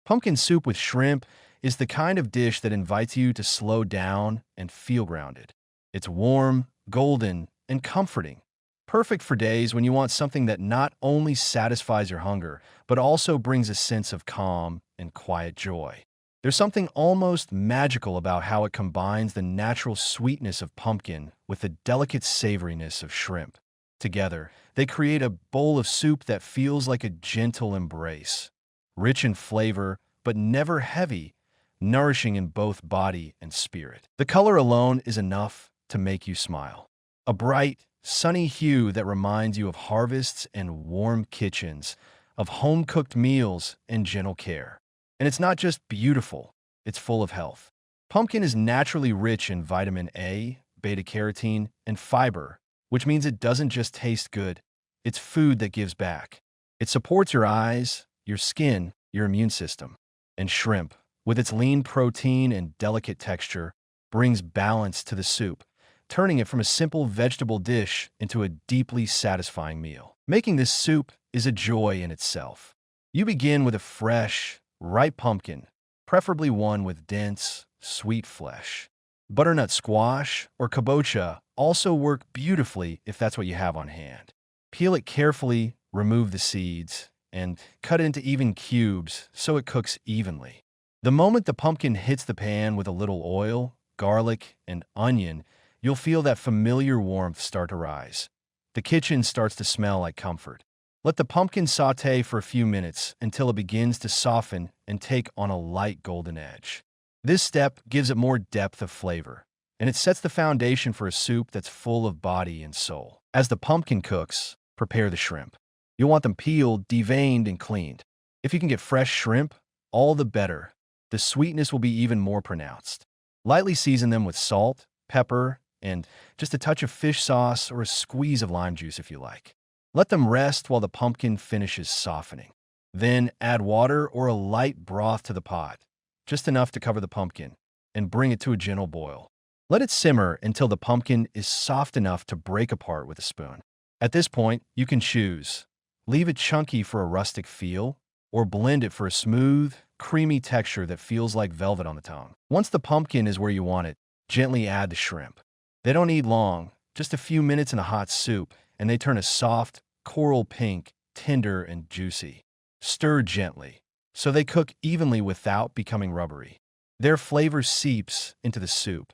Pumpkin soup with shrimp is the kind of dish that invites you to slow down and feel grounded. It's warm, golden, and comforting, perfect for days when you want something that not only satisfies your hunger, but also brings a sense of calm and quiet joy. There's something almost magical about how it combines the natural sweetness of pumpkin with the delicate savoriness of shrimp. Together, they create a bowl of soup that feels like a gentle embrace, rich in flavor, but never heavy, nourishing in both body and spirit. The color alone is enough to make you smile. A bright, sunny hue that reminds you of harvests and warm kitchens, of home-cooked meals and gentle care. And it's not just beautiful, it's full of health. Pumpkin is naturally rich in vitamin A, beta-carotene, and fiber, which means it doesn't just taste good, it's food that gives back. It supports your eyes, your skin, your immune system. And shrimp, with its lean protein and delicate texture, brings balance to the soup, turning it from a simple vegetable dish into a deeply satisfying meal. Making this soup is a joy in itself. You begin with a fresh, ripe pumpkin, preferably one with dense, sweet flesh. Butternut squash or kabocha also work beautifully if that's what you have on hand. Peel it carefully, remove the seeds, and cut it into even cubes so it cooks evenly. The moment the pumpkin hits the pan with a little oil, garlic, and onion, you'll feel that familiar warmth start to rise. The kitchen starts to smell like comfort. Let the pumpkin saute for a few minutes until it begins to soften and take on a light golden edge. This step gives it more depth of flavor, and it sets the foundation for a soup that's full of body and soul. As the pumpkin cooks, prepare the shrimp. You'll want them peeled, deveined, and cleaned. If you can get fresh shrimp, all the better. The sweetness will be even more pronounced. Lightly season them with salt, pepper, and just a touch of fish sauce or a squeeze of lime juice if you like. Let them rest while the pumpkin finishes softening. Then add water or a light broth to the pot, just enough to cover the pumpkin, and bring it to a gentle boil. Let it simmer until the pumpkin is soft enough to break apart with a spoon. At this point, you can choose. Leave it chunky for a rustic feel, or blend it for a smooth, creamy texture that feels like velvet on the tongue. Once the pumpkin is where you want it, gently add the shrimp. They don't need long, just a few minutes in a hot soup, and they turn a soft, coral pink, tender, and juicy. Stir gently, so they cook evenly without becoming rubbery. Their flavor seeps into the soup,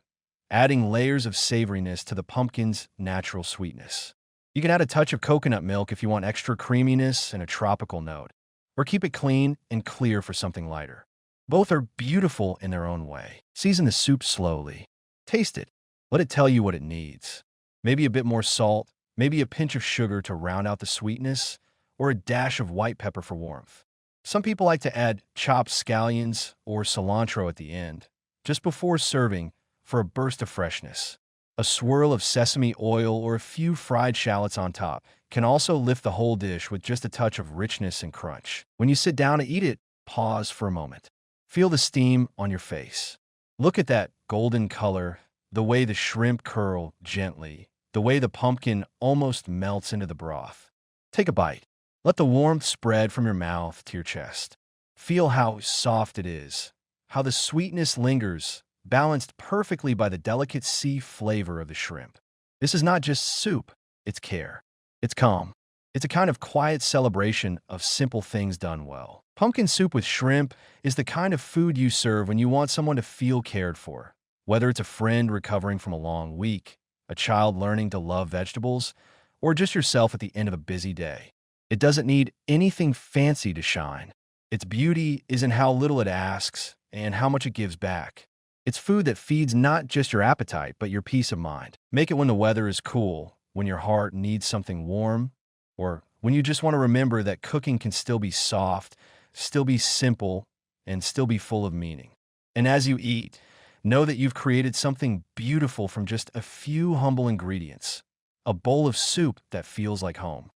adding layers of savoriness to the pumpkin's natural sweetness. You can add a touch of coconut milk if you want extra creaminess and a tropical note, or keep it clean and clear for something lighter. Both are beautiful in their own way. Season the soup slowly. Taste it. Let it tell you what it needs. Maybe a bit more salt, maybe a pinch of sugar to round out the sweetness, or a dash of white pepper for warmth. Some people like to add chopped scallions or cilantro at the end, just before serving, for a burst of freshness. A swirl of sesame oil or a few fried shallots on top can also lift the whole dish with just a touch of richness and crunch. When you sit down to eat it, pause for a moment. Feel the steam on your face. Look at that golden color, the way the shrimp curl gently, the way the pumpkin almost melts into the broth. Take a bite. Let the warmth spread from your mouth to your chest. Feel how soft it is, how the sweetness lingers, balanced perfectly by the delicate sea flavor of the shrimp. This is not just soup, it's care. It's calm. It's a kind of quiet celebration of simple things done well. Pumpkin soup with shrimp is the kind of food you serve when you want someone to feel cared for. Whether it's a friend recovering from a long week, a child learning to love vegetables, or just yourself at the end of a busy day. It doesn't need anything fancy to shine. Its beauty is in how little it asks and how much it gives back. It's food that feeds not just your appetite, but your peace of mind. Make it when the weather is cool, when your heart needs something warm, or when you just want to remember that cooking can still be soft, still be simple, and still be full of meaning. And as you eat, know that you've created something beautiful from just a few humble ingredients, a bowl of soup that feels like home.